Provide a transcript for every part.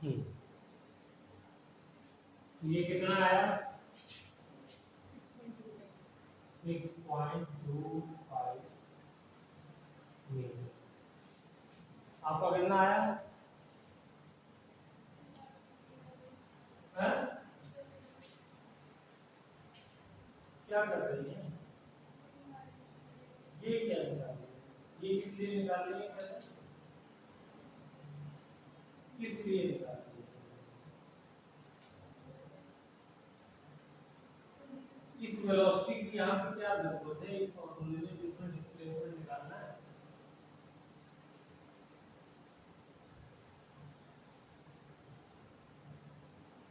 तो ये कितना आया 6.25 मीटर। आपका कितना आया है? क्या कर रही है ये? क्या निकाल रही है ये? किस लिए निकाल रही है? किस लिए निकाल रही है? इस वेलोसिटी की यहाँ पे क्या जरूरत है? इस फॉर्मूले में जिसमें डिस्प्लेसमेंट निकालना है।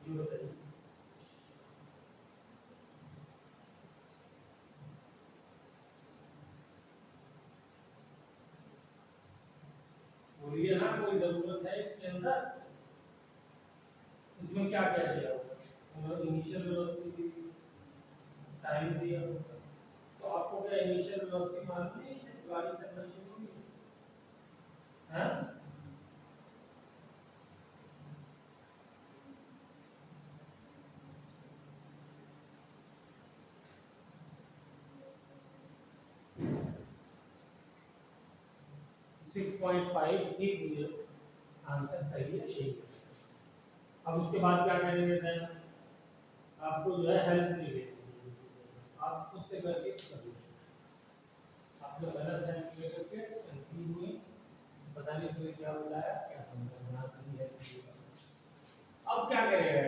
ये बताइए। बोलिए ना, कोई जरूरत है इसके अंदर? इसमें क्या क्या दिया होगा? इनिशियल वेलोसिटी, टाइम दिया होगा। तो आपको क्या इनिशियल वेलोसिटी मालूम नहीं है? गाड़ी चलना शुरू हुई है? 6.5 ठीक है, आंसर सही है, ठीक है। अब उसके बाद क्या करेंगे सर? आपको जो है हेल्प नहीं लेनी, आप खुद से करके कर लीजिए। आप जो गलत हेल्प ले करके कंफ्यूज हुए, पता नहीं कोई क्या बुलाया, क्या समझना नहीं है। अब क्या करेगा?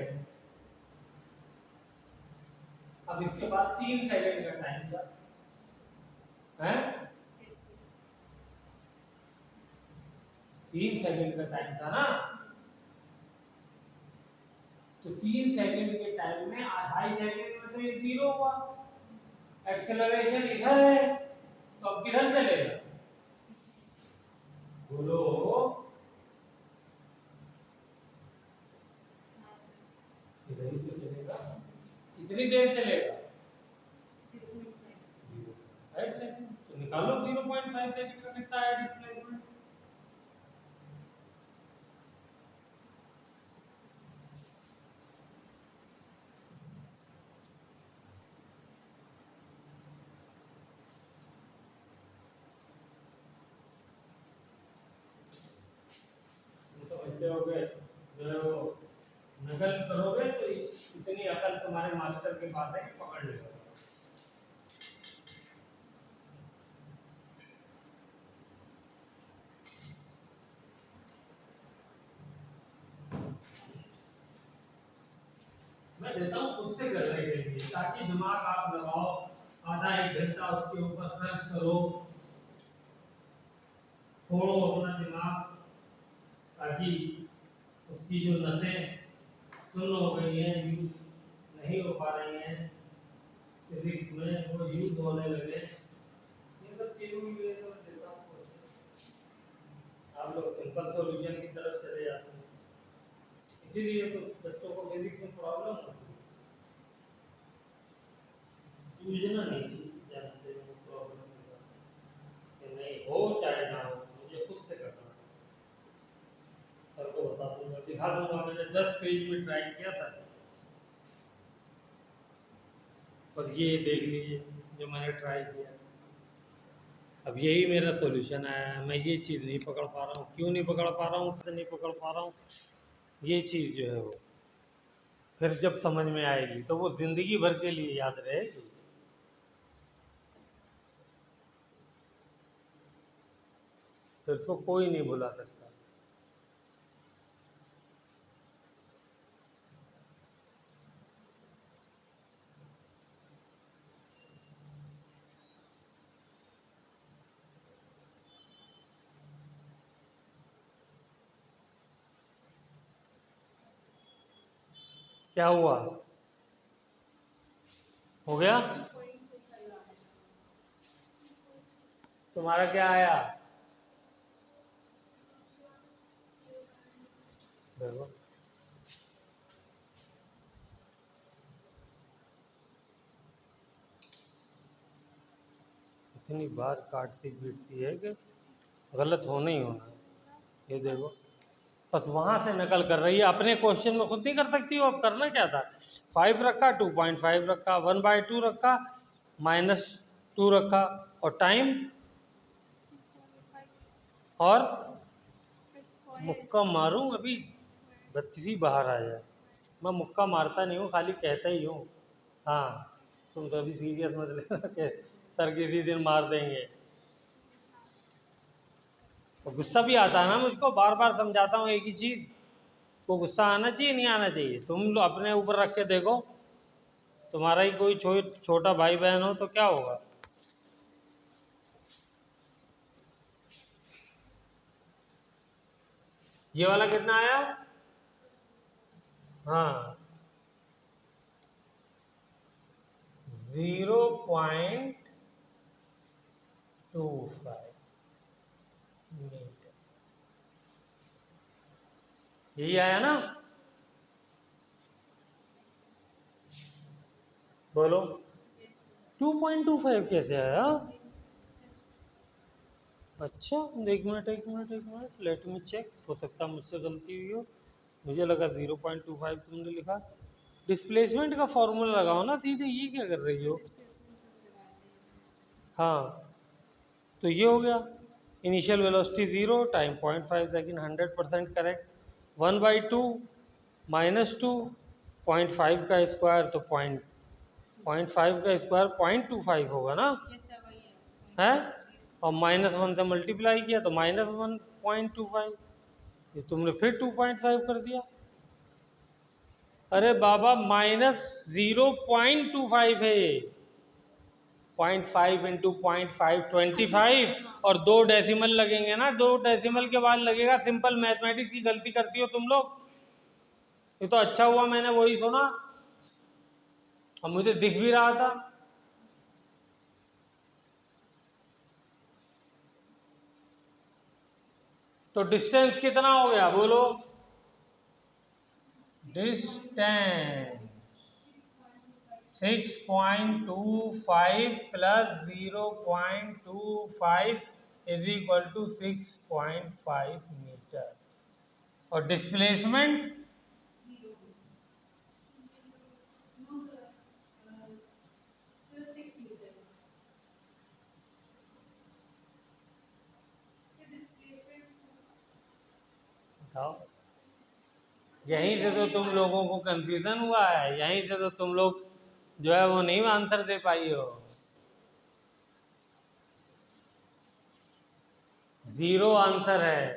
अब इसके पास 3 सेकंड का टाइम था, है? 3 सेकंड का टाइम था ना? तो 3 सेकंड के टाइम में 2.5 सेकंड में तो ये जीरो हुआ। एक्सेलरेशन इधर है, तो अब किधर चलेगा? बोलो। इधर ही तो चलेगा। कितनी देर चलेगा? 5 सेकंड। तो निकालो 0.5 सेकंड का कितना है डिस्प्लेसमेंट? तो समझते हो गए? जो नकल करोगे तो इतनी अकल तुम्हारे मास्टर के पास है कि पकड़ लेगा। मैं देता हूँ खुद से करने के लिए, ताकि दिमाग आप लगाओ, आधा 1 घंटा उसके ऊपर सर्च करो, फोड़ो अपना दिमाग, ताकि उसकी जो नसें सुन्न हो गई हैं, यूज नहीं हो पा रही हैं फिजिक्स में, वो यूज होने लगे। ये सब चीज़ों के लिए तो मैं देता हूँ क्वेश्चन, आप लोग सिंपल सॉल्यूशन की तरफ चले जाते हैं। इसीलिए तो बच्चों को फिजिक्स में प्रॉब्लम होती है, यूजना नहीं सीख जानते हैं प्रॉब्लम कि नहीं हो चाहे ना हो, मुझे खुद से करना है। सर को बता दूंगा, दिखा दूंगा, मैंने 10 पेज में ट्राई किया सर, और ये देख लीजिए जो मैंने ट्राई किया। अब यही मेरा सॉल्यूशन है, मैं ये चीज़ नहीं पकड़ पा रहा हूँ, क्यों नहीं पकड़ पा रहा हूँ, नहीं पकड़ पा रहा हूँ, ये चीज़ जो है वो फिर जब समझ में आएगी तो वो ज़िंदगी भर के लिए याद रहेगी। फिर उसको कोई नहीं भुला सकता। क्या हुआ? हो गया? तुम्हारा क्या आया? देखो, इतनी बार काटती पीटती है कि गलत होना ही होना है। ये देखो बस वहाँ से नकल कर रही है, अपने क्वेश्चन में खुद नहीं कर सकती हो। अब करना क्या था, 5 रखा, 2.5 रखा, 1/2 रखा, -2 रखा, और टाइम और मुक्का मारूं अभी, बत्तीसी बाहर आ जाए। मैं मुक्का मारता नहीं हूँ, खाली कहता ही हूँ। हाँ, तुम तो अभी सीरियस मत लेना कि सर किसी दिन मार देंगे। तो गुस्सा भी आता है ना मुझको, बार बार समझाता हूँ एक ही चीज़ को। गुस्सा आना चाहिए नहीं आना चाहिए, तुम लोग अपने ऊपर रख के देखो, तुम्हारा ही कोई छोटा भाई बहन हो तो क्या होगा। ये वाला कितना आया, हाँ 0.25 मीटर, यही आया ना। बोलो 2.25 कैसे आया। अच्छा, एक मिनट लेट मी चेक, हो सकता है मुझसे गलती हुई हो, मुझे लगा 0.25 तुमने लिखा। डिस्प्लेसमेंट का फॉर्मूला लगाओ ना सीधे, ये क्या कर रही हो। हाँ, तो ये हो गया, initial velocity 0, time 0.5 second, 100% correct. 1/2 -2, 0.5 का स्क्वायर तो 0.5 का स्क्वायर 0.25 होगा ना, है, और -1 से मल्टीप्लाई किया तो -1.25, ये तुमने फिर 2.5 कर दिया। अरे बाबा -0.25 है ये, 0.5 इंटू 0.5 25, और 2 डेसिमल लगेंगे ना, 2 डेसिमल के बाद लगेगा। सिंपल मैथमेटिक्स की गलती करती हो तुम लोग। ये तो अच्छा हुआ मैंने वही सुना, और मुझे दिख भी रहा था। तो डिस्टेंस कितना हो गया बोलो, distance 6.25 plus 0.25 is equal to 6.5 metre, और डिस्प्लेसमेंट बताओ। यहीं से तो तुम लोगों को कंफ्यूजन हुआ है, यहीं से तो तुम लोग जो है वो नहीं आंसर दे पाई हो। 0 आंसर है।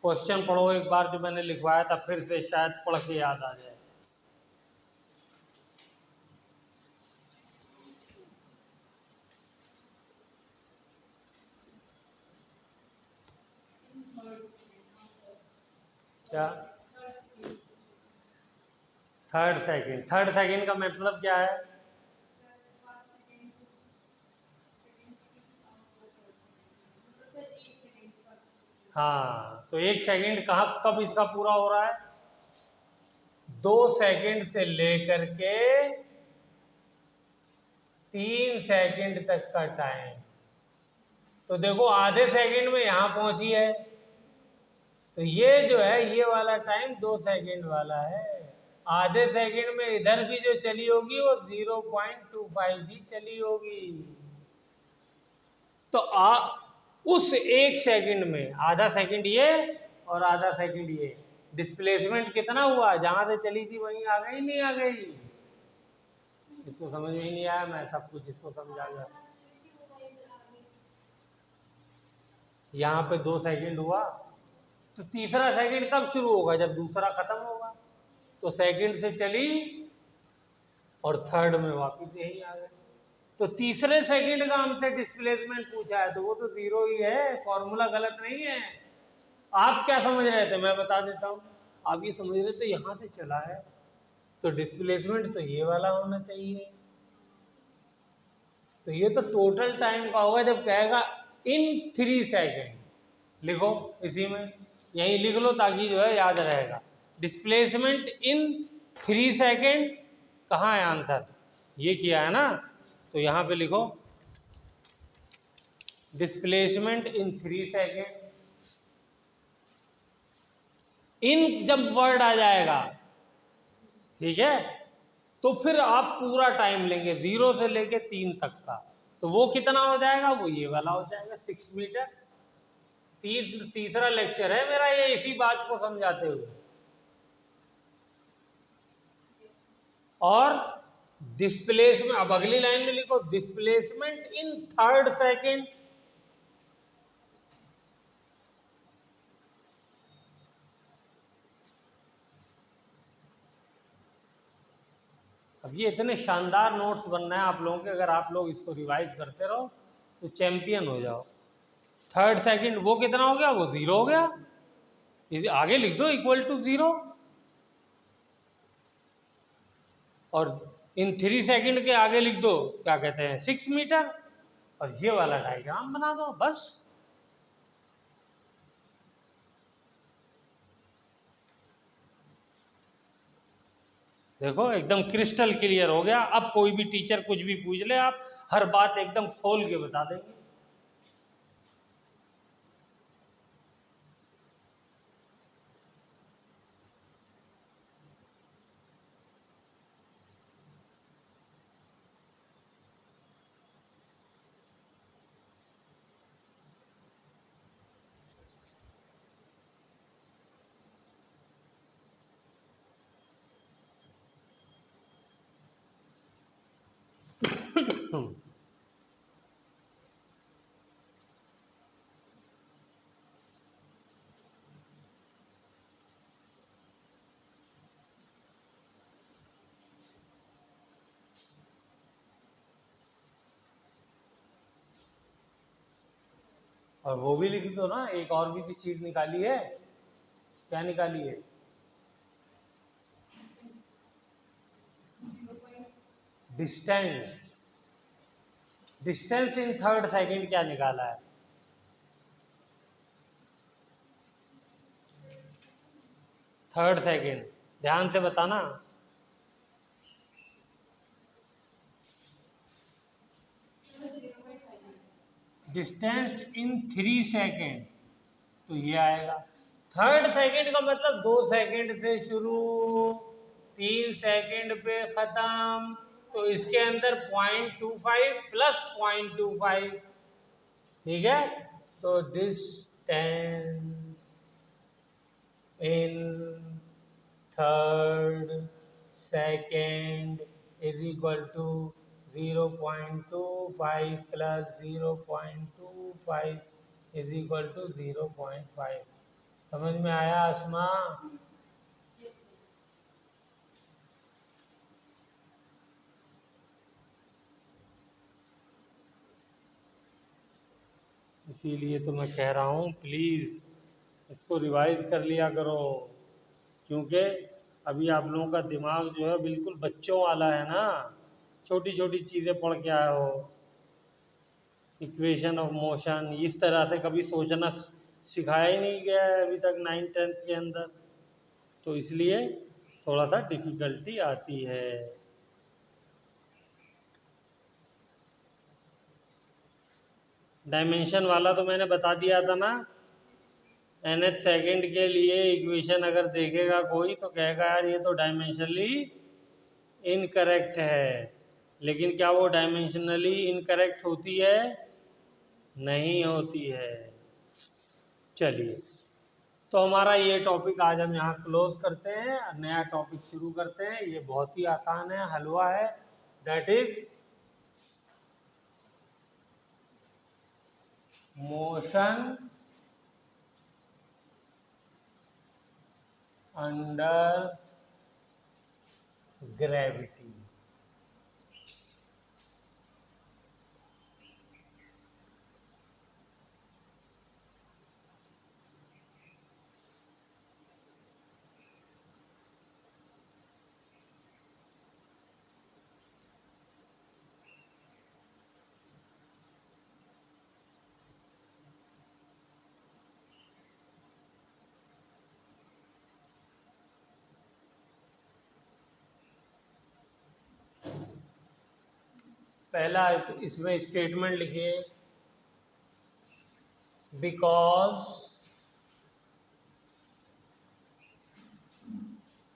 क्वेश्चन पढ़ो एक बार जो मैंने लिखवाया था, फिर से शायद पढ़ के याद आ जाए। क्या, थर्ड सेकंड का मतलब क्या है। हाँ, तो 1 सेकंड कहाँ कब इसका पूरा हो रहा है, 2 सेकंड से लेकर के 3 सेकंड तक का टाइम। तो देखो आधे सेकंड में यहाँ पहुंची है, तो ये जो है ये वाला टाइम 2 सेकंड वाला है। आधे सेकंड में इधर भी जो चली होगी वो 0.25 भी चली होगी। तो उस 1 सेकंड में आधा सेकंड ये और आधा सेकंड ये, डिस्प्लेसमेंट कितना हुआ, जहां से चली थी वहीं आ गई, नहीं आ गई। इसको समझ में ही नहीं आया, मैं सब कुछ इसको समझा गया। यहाँ पे 2 सेकंड हुआ, तो तीसरा सेकंड कब शुरू होगा, जब दूसरा खत्म होगा। तो सेकंड से चली और थर्ड में वापस यही आ गए। तो तीसरे सेकंड का हमसे डिस्प्लेसमेंट पूछा है, तो वो तो 0 ही है, फॉर्मूला गलत नहीं है। आप क्या समझ रहे थे, मैं बता देता हूँ। आप ये समझ रहे थे यहाँ से चला है तो डिस्प्लेसमेंट तो ये वाला होना चाहिए, तो ये तो टोटल टाइम का होगा जब कहेगा इन 3 सेकेंड। लिखो इसी में, यही लिख लो ताकि जो है याद रहेगा। डिस्प्लेसमेंट इन 3 सेकेंड, कहाँ है आंसर, ये किया है ना, तो यहाँ पे लिखो डिस्प्लेसमेंट इन 3 सेकेंड इन जब वर्ड आ जाएगा, ठीक है, तो फिर आप पूरा टाइम लेंगे 0 से लेके 3 तक का, तो वो कितना हो जाएगा, वो ये वाला हो जाएगा 6 मीटर। तीसरा लेक्चर है मेरा ये इसी बात को समझाते हुए। और डिस्प्लेसमेंट, अब अगली लाइन में लिखो डिस्प्लेसमेंट इन थर्ड सेकेंड। अब ये इतने शानदार नोट्स बनना है आप लोगों के, अगर आप लोग इसको रिवाइज करते रहो तो चैंपियन हो जाओ। थर्ड सेकंड वो कितना हो गया, वो 0 हो गया, इसे आगे लिख दो इक्वल टू 0। और इन 3 सेकंड के आगे लिख दो क्या कहते हैं 6 मीटर, और ये वाला डायग्राम बना दो बस। देखो एकदम क्रिस्टल क्लियर हो गया। अब कोई भी टीचर कुछ भी पूछ ले, आप हर बात एकदम खोल के बता देंगे। और वो भी लिख दो ना, एक और भी तो चीज निकाली है। क्या निकाली है? Distance. Distance in third second क्या निकाला है? थर्ड सेकंड ध्यान से बताना। डिस्टेंस इन 3 सेकंड, तो ये आएगा। थर्ड सेकंड का मतलब 2 सेकंड से शुरू, 3 सेकंड पे खत्म, तो इसके अंदर 0.25 प्लस 0.25, ठीक है। तो distance in third second is equal to 0.25 plus 0.25 is equal to 0.5। समझ में आया आसमा? इसीलिए तो मैं कह रहा हूँ प्लीज़ इसको रिवाइज कर लिया करो, क्योंकि अभी आप लोगों का दिमाग जो है बिल्कुल बच्चों वाला है ना, छोटी छोटी चीज़ें पढ़ के आए हो। इक्वेशन ऑफ मोशन इस तरह से कभी सोचना सिखाया ही नहीं गया है अभी तक 9th 10th के अंदर, तो इसलिए थोड़ा सा डिफ़िकल्टी आती है। डायमेंशन वाला तो मैंने बता दिया था ना, nth सेकंड के लिए इक्वेशन अगर देखेगा कोई तो कहेगा यार ये तो डायमेंशनली इनकरेक्ट है, लेकिन क्या वो डायमेंशनली इनकरेक्ट होती है? नहीं होती है। चलिए, तो हमारा ये टॉपिक आज हम यहाँ क्लोज करते हैं, नया टॉपिक शुरू करते हैं। ये बहुत ही आसान है, हलवा है, that is motion under gravity. पहला इसमें स्टेटमेंट लिखिए, because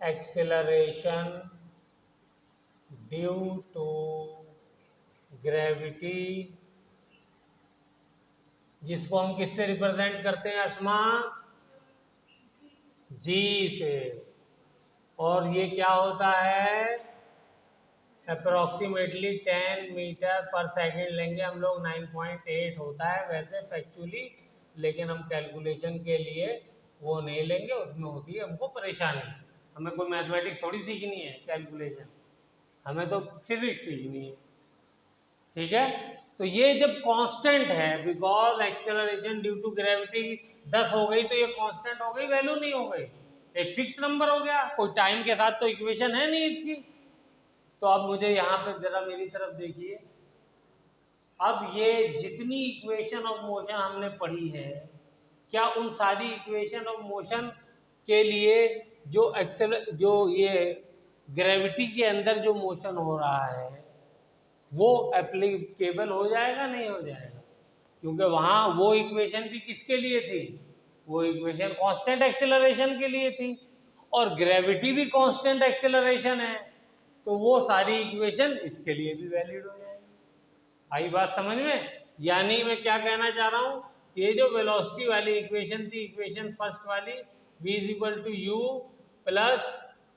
acceleration due to gravity, जिसको हम किससे रिप्रेजेंट करते हैं अस्मा? जी से। और ये क्या होता है? अप्रोक्सीमेटली 10 मीटर पर सेकेंड लेंगे हम लोग, 9.8 होता है वैसे फैक्चुअली, लेकिन हम कैलकुलेशन के लिए वो नहीं लेंगे, उसमें होती है हमको परेशानी। हमें कोई मैथमेटिक्स थोड़ी सीखनी है कैलकुलेशन, हमें तो फिजिक्स सीखनी है, ठीक है। तो ये जब कांस्टेंट है, because acceleration due to gravity 10 हो गई तो ये कांस्टेंट हो गई, वैल्यू नहीं हो गई, एक फिक्स नंबर हो गया, कोई टाइम के साथ तो इक्वेशन है नहीं इसकी। तो अब मुझे यहाँ पे जरा मेरी तरफ देखिए, अब ये जितनी इक्वेशन ऑफ मोशन हमने पढ़ी है, क्या उन सारी इक्वेशन ऑफ मोशन के लिए जो ये ग्रेविटी के अंदर जो मोशन हो रहा है वो एप्लीकेबल हो जाएगा, नहीं हो जाएगा? क्योंकि वहाँ वो इक्वेशन भी किसके लिए थी? वो इक्वेशन कांस्टेंट एक्सेलरेशन के लिए थी, और ग्रेविटी भी कांस्टेंट एक्सेलरेशन है, तो वो सारी इक्वेशन इसके लिए भी वैलिड हो जाएगी। आई बात समझ में? यानी मैं क्या कहना चाह रहा हूँ, ये जो वेलोसिटी वाली इक्वेशन थी, इक्वेशन फर्स्ट वाली, v is equal to U plus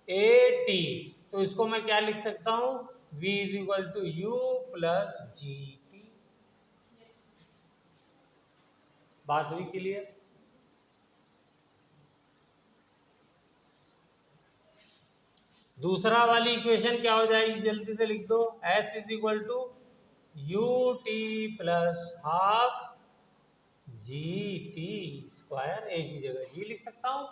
A T, तो इसको मैं क्या लिख सकता हूँ? v is equal to U plus G T. बात हुई क्लियर? दूसरा वाली इक्वेशन क्या हो जाएगी, जल्दी से लिख दो, s is equal to U T plus half G T square, एक ही जगह जी लिख सकता हूँ।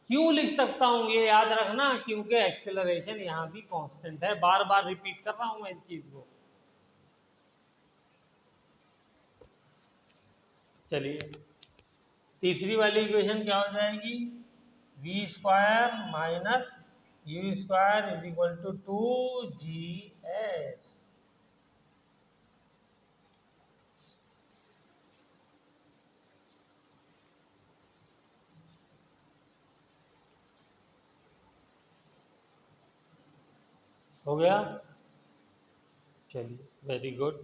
क्यों लिख सकता हूँ ये याद रखना, क्योंकि एक्सेलरेशन यहाँ भी कांस्टेंट है, बार बार रिपीट कर रहा हूँ मैं इस चीज को। चलिए तीसरी वाली इक्वेशन क्या हो जाएगी, V square minus U square is equal to 2GS। हो गया? चलिए वेरी गुड।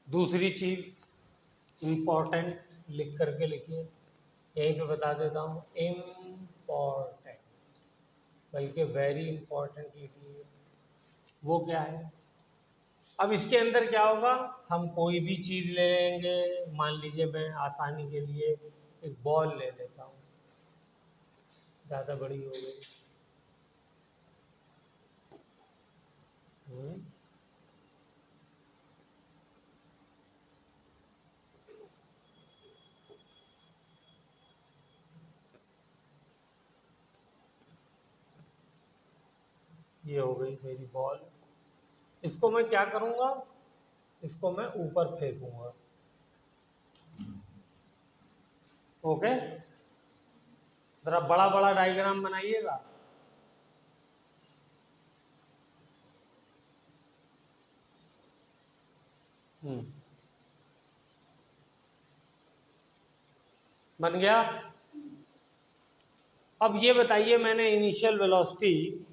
दूसरी चीज इम्पोर्टेंट लिख करके लिखिए, यहीं पे बता देता हूँ, इम्पोर्टेंट, बल्कि वेरी इंपॉर्टेंट लिखिए। वो क्या है? अब इसके अंदर क्या होगा, हम कोई भी चीज़ ले लेंगे, मान लीजिए मैं आसानी के लिए एक बॉल ले लेता हूँ, ज़्यादा बड़ी हो गई, हम्म, ये हो गई मेरी बॉल। इसको मैं क्या करूँगा, इसको मैं ऊपर फेंकूंगा, ओके। जरा बड़ा बड़ा डायग्राम बनाइएगा। बन गया? अब ये बताइए, मैंने इनिशियल वेलोसिटी,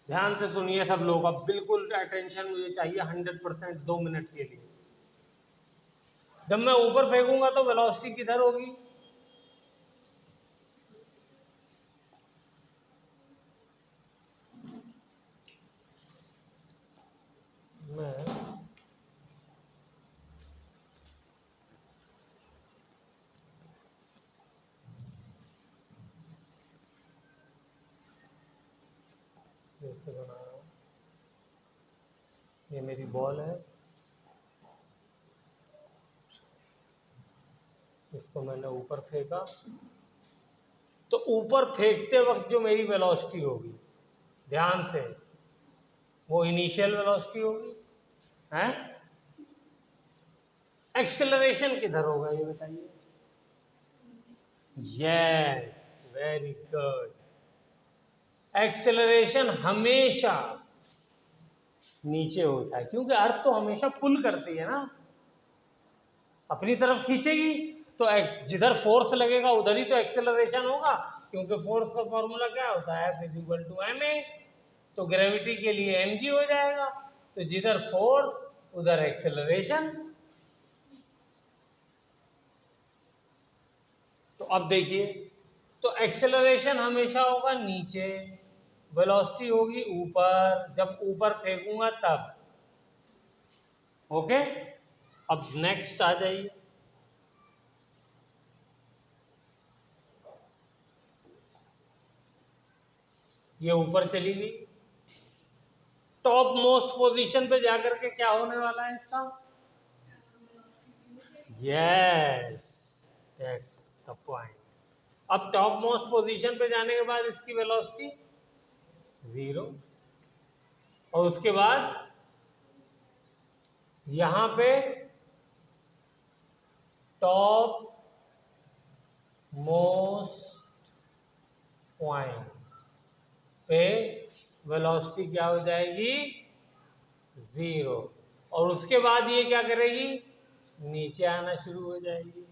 ध्यान से सुनिए सब लोग, अब बिल्कुल अटेंशन मुझे चाहिए 100%, 2 मिनट के लिए। जब मैं ऊपर फेंकूंगा तो वेलोसिटी किधर होगी? मैं फिर से बना रहा हूँ, ये मेरी बॉल है, इसको मैंने ऊपर फेंका, तो ऊपर फेंकते वक्त जो मेरी वेलोसिटी होगी, ध्यान से, वो इनिशियल वेलोसिटी होगी, हैं? एक्सेलरेशन किधर होगा ये बताइए। Yes, very good. एक्सेलरेशन हमेशा नीचे होता है, क्योंकि अर्थ तो हमेशा पुल करती है ना, अपनी तरफ खींचेगी, तो जिधर फोर्स लगेगा उधर ही तो एक्सेलरेशन होगा, क्योंकि फोर्स का फॉर्मूला क्या होता है, F इक्वल टू ma। तो ग्रेविटी के लिए mg हो जाएगा, तो जिधर फोर्स उधर एक्सेलरेशन। तो अब देखिए, तो एक्सेलरेशन हमेशा होगा नीचे, वेलोसिटी होगी ऊपर, जब ऊपर फेंकूंगा तब। ओके, अब नेक्स्ट आ जाइए। ये ऊपर चली गई, टॉप मोस्ट पोजीशन पे जाकर के क्या होने वाला है इसका? Yes, that's the point. अब टॉप मोस्ट पोजीशन पे जाने के बाद इसकी वेलोसिटी 0, और उसके बाद यहां पे टॉप मोस्ट पॉइंट पे वेलोसिटी क्या हो जाएगी? 0, और उसके बाद ये क्या करेगी? नीचे आना शुरू हो जाएगी।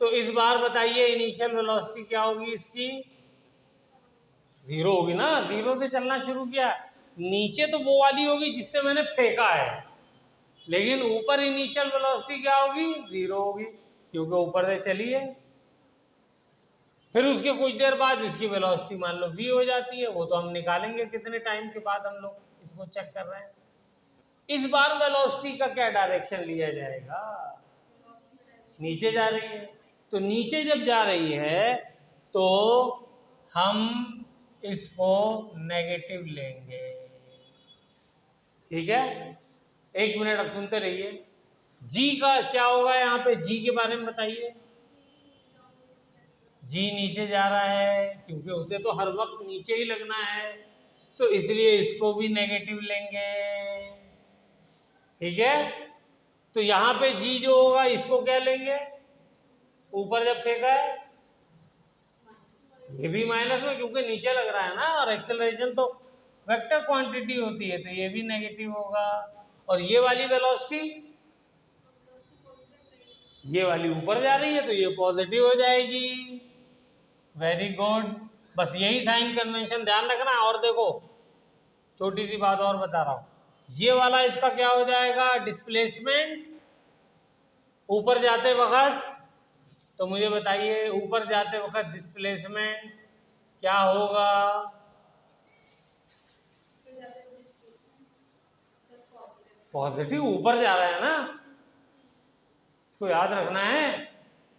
तो इस बार बताइए इनिशियल वेलोसिटी क्या होगी इसकी? 0 होगी ना, 0 से चलना शुरू किया, नीचे तो वो वाली होगी जिससे मैंने फेंका है, लेकिन ऊपर इनिशियल वेलोसिटी क्या होगी? 0 होगी, क्योंकि ऊपर से चली है। फिर उसके कुछ देर बाद इसकी वेलोसिटी मान लो v हो जाती है, वो तो हम निकालेंगे कितने टाइम के बाद, हम लोग इसको चेक कर रहे हैं। इस बार वेलोसिटी का क्या डायरेक्शन लिया जाएगा? नीचे जा रही है, तो नीचे जब जा रही है तो हम इसको नेगेटिव लेंगे। ठीक है, एक मिनट अब सुनते रहिए। जी का क्या होगा यहाँ पे, जी के बारे में बताइए। जी नीचे जा रहा है, क्योंकि उसे तो हर वक्त नीचे ही लगना है, तो इसलिए इसको भी नेगेटिव लेंगे। ठीक है, तो यहाँ पे जी जो होगा इसको क्या लेंगे? ऊपर जब फेंका है ये भी माइनस में, क्योंकि नीचे लग रहा है ना, और एक्सेलरेशन तो वेक्टर क्वांटिटी होती है, तो ये भी नेगेटिव होगा। और ये वाली वेलोसिटी, ये वाली ऊपर जा रही है, तो ये पॉजिटिव हो जाएगी। वेरी गुड, बस यही साइन कन्वेंशन ध्यान रखना। और देखो, छोटी सी बात और बता रहा हूं, ये वाला इसका क्या हो जाएगा? डिस्प्लेसमेंट ऊपर जाते वक्त। तो मुझे बताइए ऊपर जाते वक्त डिस्प्लेसमेंट क्या होगा? पॉजिटिव, ऊपर जा रहा है ना, इसको याद रखना है।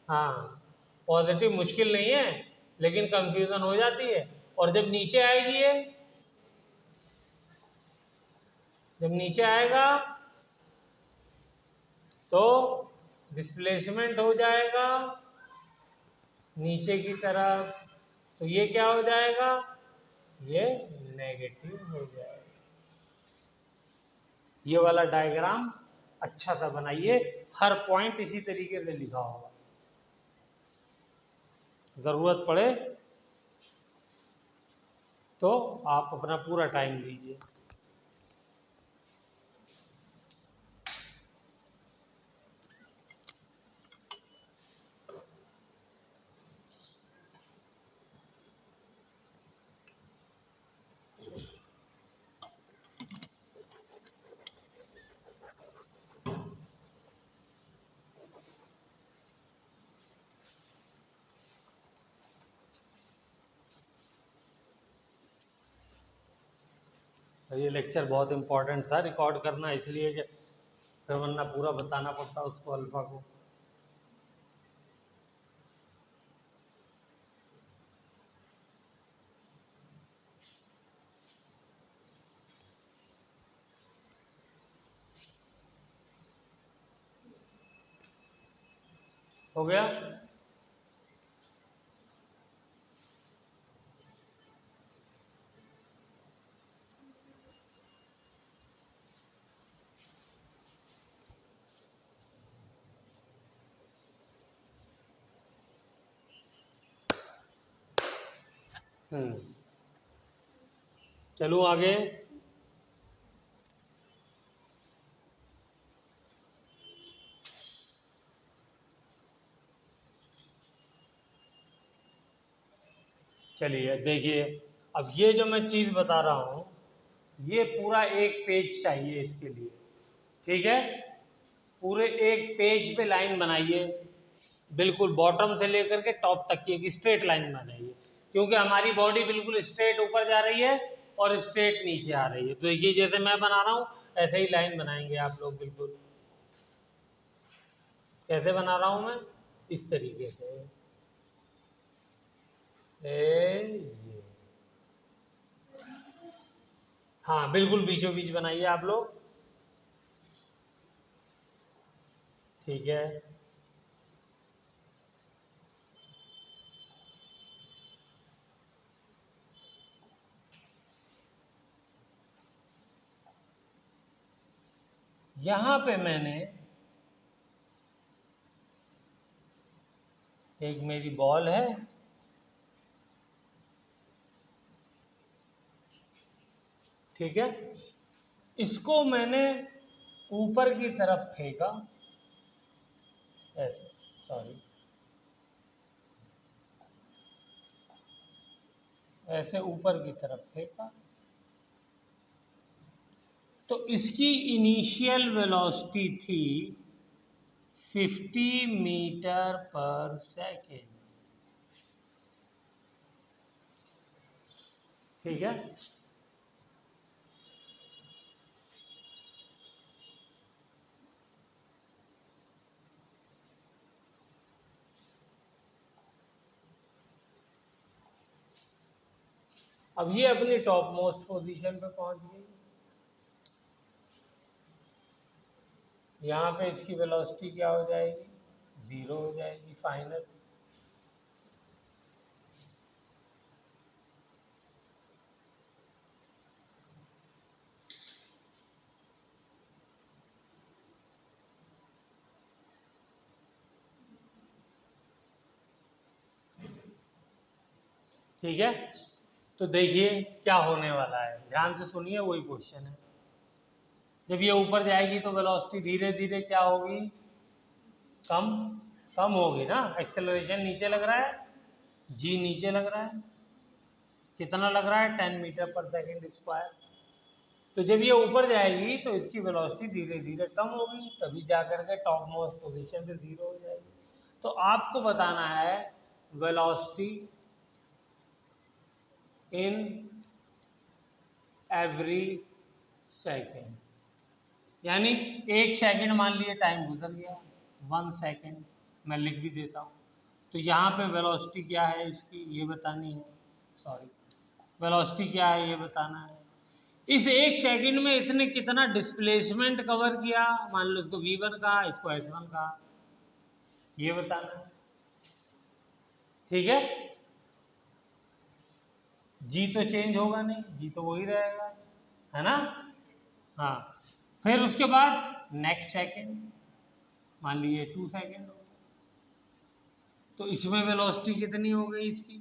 हाँ, पॉजिटिव मुश्किल नहीं है, लेकिन कंफ्यूजन हो जाती है। और जब नीचे आएगी ये, जब नीचे आएगा तो डिस्प्लेसमेंट हो जाएगा नीचे की तरफ, तो ये क्या हो जाएगा? ये नेगेटिव हो जाएगा। ये वाला डायग्राम अच्छा सा बनाइए, हर पॉइंट इसी तरीके से लिखा होगा, जरूरत पड़े तो आप अपना पूरा टाइम दीजिए। ये लेक्चर बहुत इंपॉर्टेंट था रिकॉर्ड करना, इसलिए कि फिर वरना पूरा बताना पड़ता उसको, अल्फा को। हो गया? चलो आगे। चलिए देखिए, अब ये जो मैं चीज़ बता रहा हूँ, ये पूरा एक पेज चाहिए इसके लिए, ठीक है। पूरे एक पेज पे लाइन बनाइए, बिल्कुल बॉटम से लेकर के टॉप तक की एक स्ट्रेट लाइन बनाइए, क्योंकि हमारी बॉडी बिल्कुल स्ट्रेट ऊपर जा रही है और स्ट्रेट नीचे आ रही है। तो ये जैसे मैं बना रहा हूँ ऐसे ही लाइन बनाएंगे आप लोग बिल्कुल। कैसे बना रहा हूँ मैं? इस तरीके से, ये हाँ बिल्कुल बीचों बीच बनाइए आप लोग, ठीक है। यहां पे मैंने एक मेरी बॉल है, ठीक है। इसको मैंने ऊपर की तरफ फेंका, ऐसे, सॉरी, ऐसे ऊपर की तरफ फेंका। तो इसकी इनिशियल वेलोसिटी थी 50 मीटर पर सेकेंड, ठीक है। अब ये अपनी टॉप मोस्ट पोजीशन पे पहुंच गई। यहाँ पे इसकी वेलोसिटी क्या हो जाएगी? 0 हो जाएगी फाइनल। ठीक है, तो देखिए क्या होने वाला है, ध्यान से सुनिए, वही क्वेश्चन है। जब ये ऊपर जाएगी तो वेलोसिटी धीरे धीरे क्या होगी? कम कम होगी ना। एक्सेलरेशन नीचे लग रहा है, जी नीचे लग रहा है, कितना लग रहा है? 10 मीटर पर सेकेंड स्क्वायर। तो जब ये ऊपर जाएगी तो इसकी वेलोसिटी धीरे धीरे कम होगी, तभी जा करके टॉप मोस्ट पोजीशन पे 0 हो जाएगी। तो आपको बताना है वेलोसिटी इन एवरी सेकेंड, यानी एक सेकंड मान लिए टाइम गुजर गया, 1 सेकंड, मैं लिख भी देता हूँ। तो यहाँ पे वेलोसिटी क्या है इसकी, ये बतानी है, सॉरी, वेलोसिटी क्या है ये बताना है। इस एक सेकंड में इसने कितना डिस्प्लेसमेंट कवर किया, मान लो इसको v1 कहा, इसको s1 कहा, ये बताना है, ठीक है। जी तो चेंज होगा नहीं, जी तो वही रहेगा, है ना। हाँ, फिर उसके बाद नेक्स्ट सेकंड, मान लीजिए 2 सेकंड हो, तो इसमें वेलोसिटी कितनी हो गई इसकी,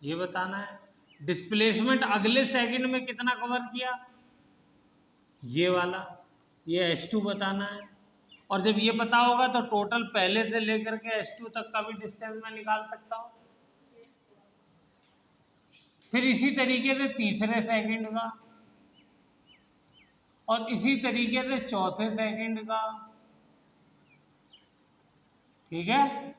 ये बताना है। डिस्प्लेसमेंट अगले सेकंड में कितना कवर किया, ये वाला, ये S2 बताना है। और जब ये पता होगा तो टोटल पहले से लेकर के S2 तक का भी डिस्टेंस मैं निकाल सकता हूँ। फिर इसी तरीके से तीसरे सेकंड का, और इसी तरीके से चौथे सेकंड का, ठीक है।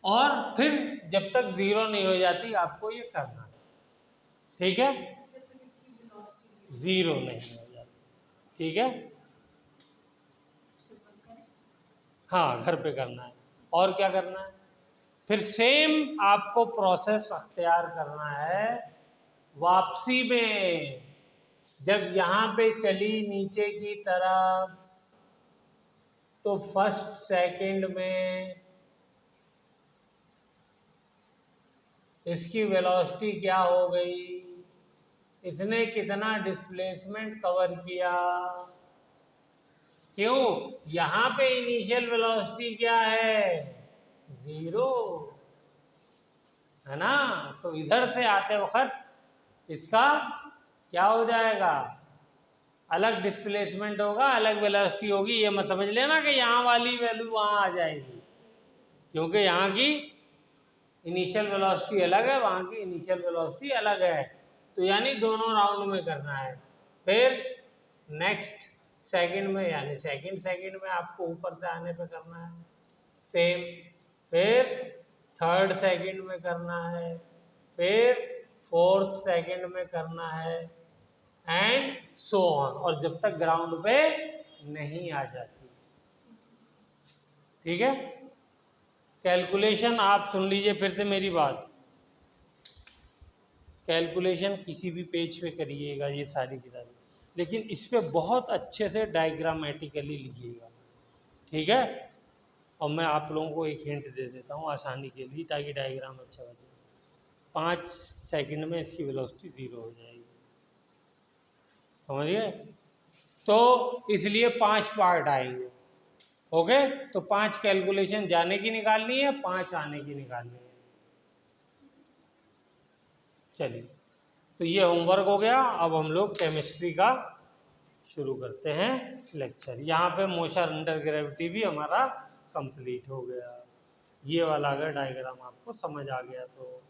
और फिर जब तक 0 नहीं हो जाती आपको ये करना है, ठीक है। 0 नहीं हो जाती, ठीक है। हाँ, घर पे करना है। और क्या करना है? फिर सेम आपको प्रोसेस अख्तियार करना है वापसी में। जब यहाँ पे चली नीचे की तरफ तो फर्स्ट सेकंड में इसकी वेलोसिटी क्या हो गई, इसने कितना डिस्प्लेसमेंट कवर किया। क्यों? यहाँ पे इनिशियल वेलोसिटी क्या है? 0। है ना। तो इधर से आते वक्त इसका क्या हो जाएगा, अलग डिस्प्लेसमेंट होगा, अलग वेलोसिटी होगी। ये मत समझ लेना कि यहाँ वाली वैल्यू वहाँ आ जाएगी, क्योंकि यहाँ की इनिशियल वेलोसिटी अलग है, वहाँ की इनिशियल वेलोसिटी अलग है। तो यानी दोनों राउंड में करना है। फिर नेक्स्ट सेकंड में, यानी सेकंड में आपको ऊपर से आने पे करना है सेम। फिर थर्ड सेकंड में करना है, फिर फोर्थ सेकंड में करना है, एंड सो ऑन, और जब तक ग्राउंड पे नहीं आ जाती। ठीक है। कैलकुलेशन आप सुन लीजिए फिर से मेरी बात, कैलकुलेशन किसी भी पेज पे करिएगा ये सारी किताबें, लेकिन इस पे बहुत अच्छे से डायग्रामेटिकली लिखिएगा। ठीक है। और मैं आप लोगों को एक हिंट दे देता हूँ आसानी के लिए, ताकि डायग्राम अच्छा बने। 5 सेकंड में इसकी वेलोसिटी 0 हो जाएगी, समझिए। तो इसलिए 5 पार्ट आएंगे। ओके। तो 5 कैलकुलेशन जाने की निकालनी है, 5 आने की निकालनी है। चलिए, तो ये होमवर्क हो गया। अब हम लोग केमिस्ट्री का शुरू करते हैं लेक्चर। यहाँ पे मोशन अंडर ग्रेविटी भी हमारा कंप्लीट हो गया। ये वाला अगर डायग्राम आपको समझ आ गया तो